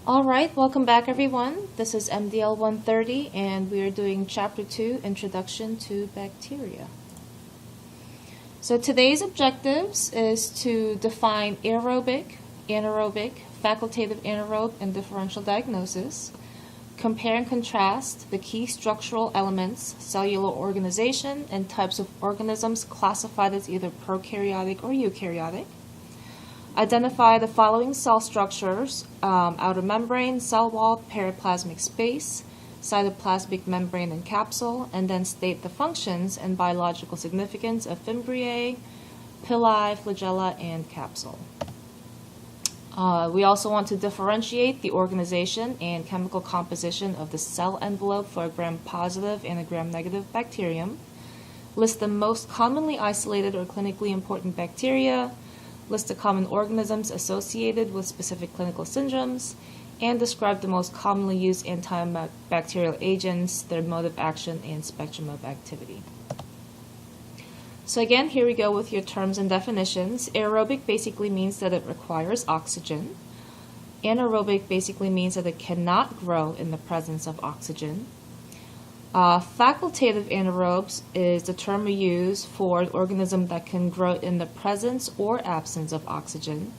All right, welcome back everyone. This is MDL 130 and we are doing Chapter 2, Introduction to Bacteria. So today's objectives is to define aerobic, anaerobic, facultative anaerobe, and differential diagnosis, compare and contrast the key structural elements, cellular organization, and types of organisms classified as either prokaryotic or eukaryotic. Identify the following cell structures: outer membrane, cell wall, periplasmic space, cytoplasmic membrane and capsule, and then state the functions and biological significance of fimbriae, pili, flagella, and capsule. We also want to differentiate the organization and chemical composition of the cell envelope for a gram-positive and a gram-negative bacterium, list the most commonly isolated or clinically important bacteria, list the common organisms associated with specific clinical syndromes, and describe the most commonly used antibacterial agents, their mode of action, and spectrum of activity. So again, here we go with your terms and definitions. Aerobic basically means that it requires oxygen. Anaerobic basically means that it cannot grow in the presence of oxygen. Facultative anaerobes is the term we use for an organism that can grow in the presence or absence of oxygen.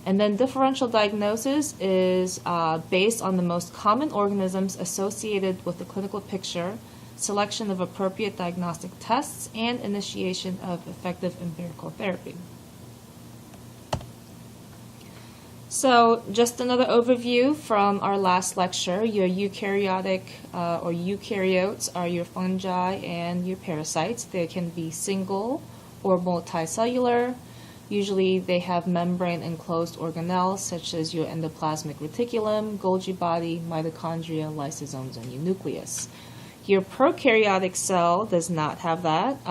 And then differential diagnosis is based on the most common organisms associated with the clinical picture, selection of appropriate diagnostic tests, and initiation of effective empirical therapy. So just another overview from our last lecture. Your eukaryotic or eukaryotes are your fungi and your parasites. They can be single or multicellular. Usually they have membrane enclosed organelles such as your endoplasmic reticulum, Golgi body, mitochondria, lysosomes, and your nucleus. Your prokaryotic cell does not have that.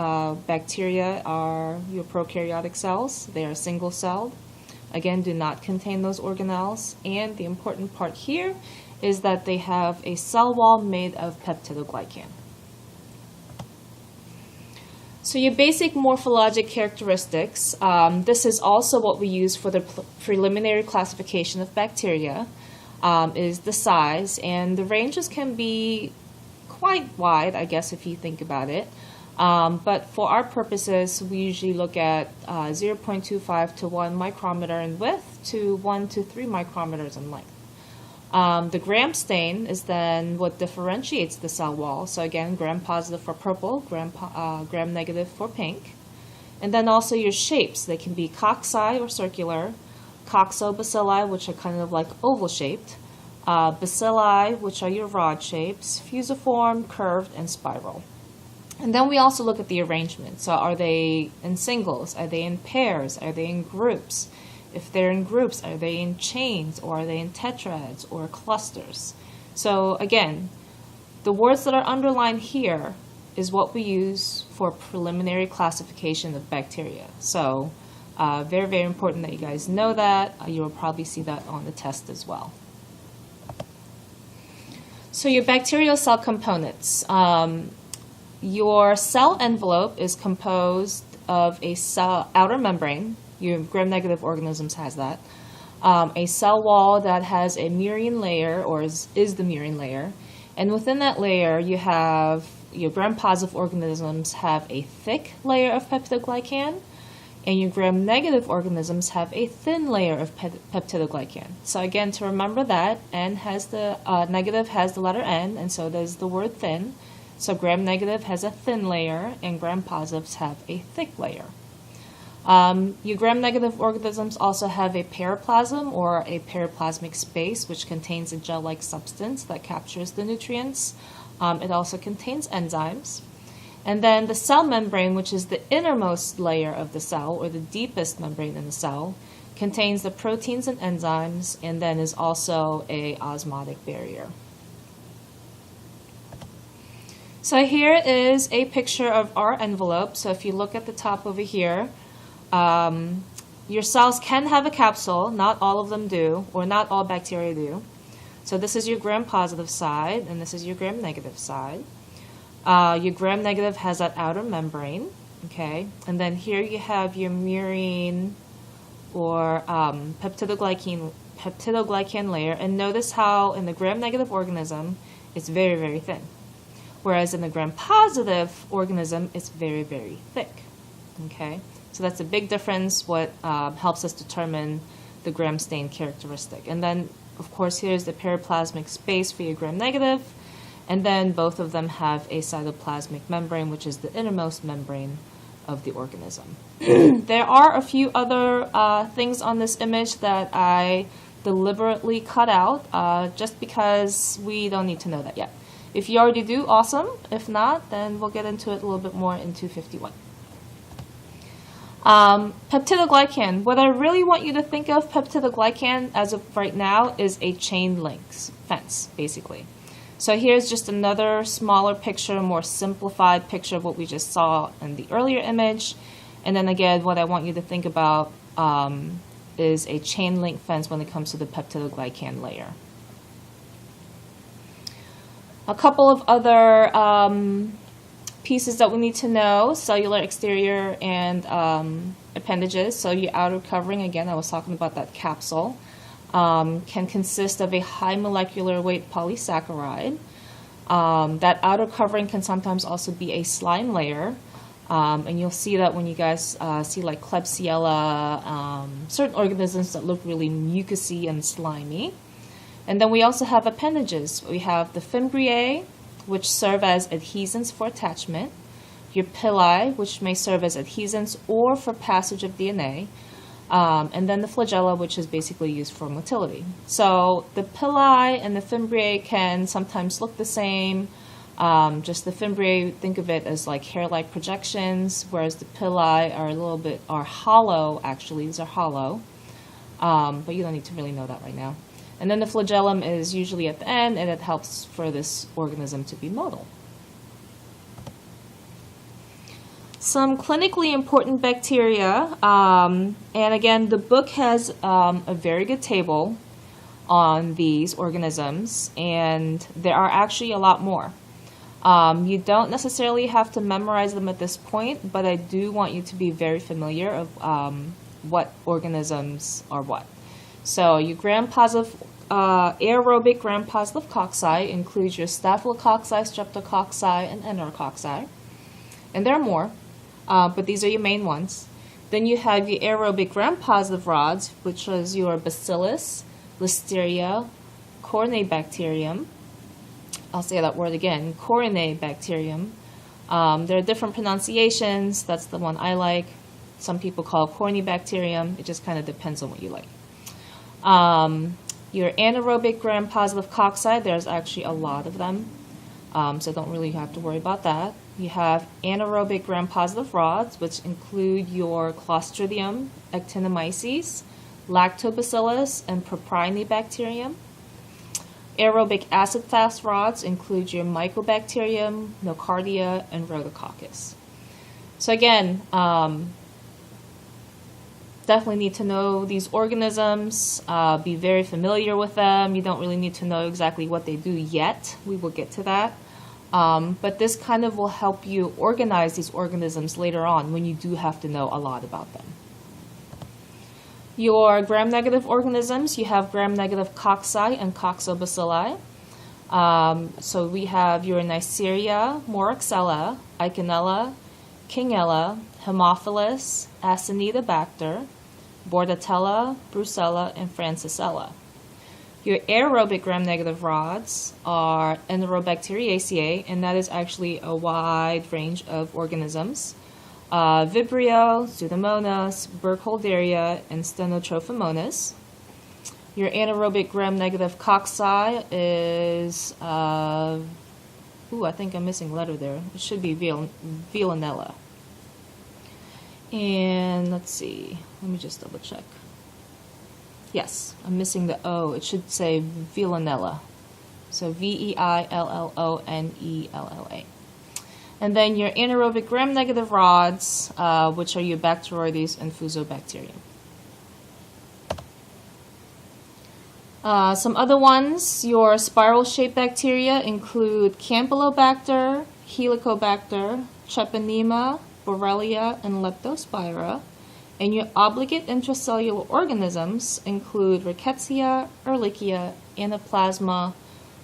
Bacteria are your prokaryotic cells. They are single-celled. Again, do not contain those organelles. And the important part here is that they have a cell wall made of peptidoglycan. So your basic morphologic characteristics, this is also what we use for the preliminary classification of bacteria, is the size. And the ranges can be quite wide, I guess, if you think about it. But for our purposes, we usually look at 0.25 to 1 micrometer in width to 1 to 3 micrometers in length. The gram stain is then what differentiates the cell wall. So again, gram-positive for purple, gram-negative for pink. And then also your shapes. They can be cocci or circular, coxobacilli, which are kind of like oval-shaped, bacilli, which are your rod shapes, fusiform, curved, and spiral. And then we also look at the arrangement. So are they in singles? Are they in pairs? Are they in groups? If they're in groups, are they in chains, or are they in tetrads or clusters? So again, the words that are underlined here is what we use for preliminary classification of bacteria. So very, very important that you guys know that. You will probably see that on the test as well. So your bacterial cell components. Your cell envelope is composed of a cell outer membrane. Your gram-negative organisms has that. A cell wall that has a murine layer, or is the murine layer. And within that layer, you have your gram-positive organisms have a thick layer of peptidoglycan, and your gram-negative organisms have a thin layer of peptidoglycan. So again, to remember that, N has the negative has the letter N, and so does the word thin. So gram-negative has a thin layer, and gram-positives have a thick layer. Your gram-negative organisms also have a periplasm, or a periplasmic space, which contains a gel-like substance that captures the nutrients. It also contains enzymes. And then the cell membrane, which is the innermost layer of the cell, or the deepest membrane in the cell, contains the proteins and enzymes, and then is also an osmotic barrier. So here is a picture of our envelope. So if you look at the top over here, your cells can have a capsule. Not all of them do, or not all bacteria do. So this is your gram-positive side, and this is your gram-negative side. Your gram-negative has that outer membrane, okay? And then here you have your murine or peptidoglycan peptidoglycan layer, and notice how in the gram-negative organism, it's very, very thin. Whereas in the gram-positive organism, it's very, very thick. Okay, so that's a big difference, what helps us determine the gram stain characteristic. And then, of course, here's the periplasmic space for your gram-negative, and then both of them have a cytoplasmic membrane, which is the innermost membrane of the organism. There are a few other things on this image that I deliberately cut out just because we don't need to know that yet. If you already do, awesome. If not, then we'll get into it a little bit more in 251. Peptidoglycan. What I really want you to think of peptidoglycan as of right now is a chain link fence, basically. So here's just another smaller picture, more simplified picture of what we just saw in the earlier image. And then again, what I want you to think about is a chain link fence when it comes to the peptidoglycan layer. A couple of other pieces that we need to know: cellular exterior and appendages. So your outer covering, again, I was talking about that capsule, can consist of a high molecular weight polysaccharide. That outer covering can sometimes also be a slime layer. And you'll see that when you guys see like Klebsiella, certain organisms that look really mucousy and slimy. And then we also have appendages. We have the fimbriae, which serve as adhesins for attachment, your pili, which may serve as adhesins or for passage of DNA, and then the flagella, which is basically used for motility. So the pili and the fimbriae can sometimes look the same. Just the fimbriae, think of it as like hair-like projections, whereas the pili are hollow, actually. These are hollow, but you don't need to really know that right now. And then the flagellum is usually at the end, and it helps for this organism to be motile. Some clinically important bacteria, and again, the book has a very good table on these organisms, and there are actually a lot more. You don't necessarily have to memorize them at this point, but I do want you to be very familiar of what organisms are what. So your gram-positive, aerobic gram-positive cocci includes your staphylococci, streptococci, and enterococci. And there are more, but these are your main ones. Then you have your aerobic gram-positive rods, which is your bacillus, listeria, corynebacterium. I'll say that word again, corynebacterium. There are different pronunciations. That's the one I like. Some people call it corynebacterium. It just kind of depends on what you like. Your anaerobic gram-positive cocci, there's actually a lot of them, so don't really have to worry about that. You have anaerobic gram-positive rods, which include your Clostridium, Actinomyces, Lactobacillus, and Propionibacterium. Aerobic acid-fast rods include your Mycobacterium, Nocardia, and Rhodococcus. So again, definitely need to know these organisms, be very familiar with them. You don't really need to know exactly what they do yet. We will get to that. But this kind of will help you organize these organisms later on when you do have to know a lot about them. Your gram-negative organisms, you have gram-negative cocci and coccobacilli. So we have your Neisseria, Moraxella, Eikenella, Kingella, Haemophilus, Acinetobacter, Bordetella, Brucella, and Francisella. Your aerobic gram-negative rods are Enterobacteriaceae, and that is actually a wide range of organisms. Vibrio, Pseudomonas, Burkholderia, and Stenotrophomonas. Your anaerobic gram-negative cocci is, I think I'm missing a letter there. It should be Veillonella. And let's see, let me just double check. Yes, I'm missing the O. It should say Veillonella. So Veillonella. And then your anaerobic gram-negative rods, which are your Bacteroides and Fusobacterium. Some other ones, your spiral-shaped bacteria include Campylobacter, Helicobacter, Treponema, Borrelia, and Leptospira. And your obligate intracellular organisms include Rickettsia, Ehrlichia, Anaplasma,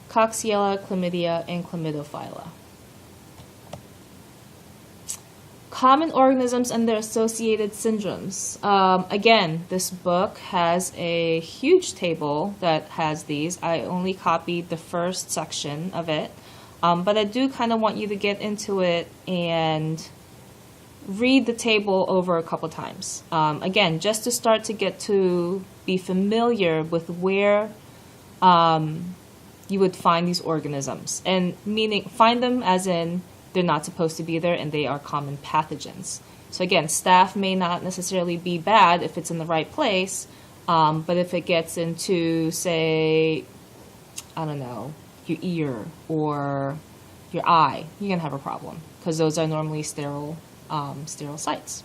Coxiella, Chlamydia, and Chlamydophila. Common organisms and their associated syndromes. Again, this book has a huge table that has these. I only copied the first section of it, but I do kind of want you to get into it and read the table over a couple times. Again, just to start to get to be familiar with where you would find these organisms. And meaning, find them as in they're not supposed to be there and they are common pathogens. So again, staph may not necessarily be bad if it's in the right place, but if it gets into, say, I don't know, your ear or your eye, you're going to have a problem because those are normally sterile sites.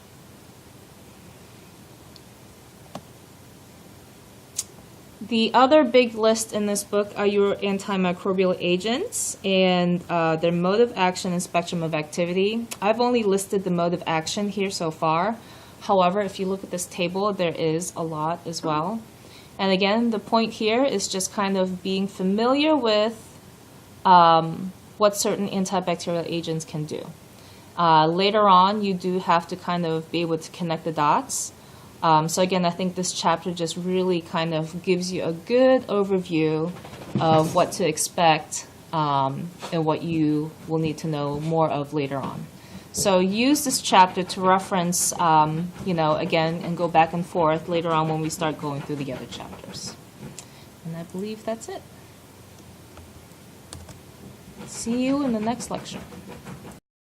The other big list in this book are your antimicrobial agents and their mode of action and spectrum of activity. I've only listed the mode of action here so far. However, if you look at this table, there is a lot as well. And again, the point here is just kind of being familiar with what certain antibacterial agents can do. Later on, you do have to kind of be able to connect the dots. So again, I think this chapter just really kind of gives you a good overview of what to expect and what you will need to know more of later on. So use this chapter to reference, again, and go back and forth later on when we start going through the other chapters. And I believe that's it. See you in the next lecture.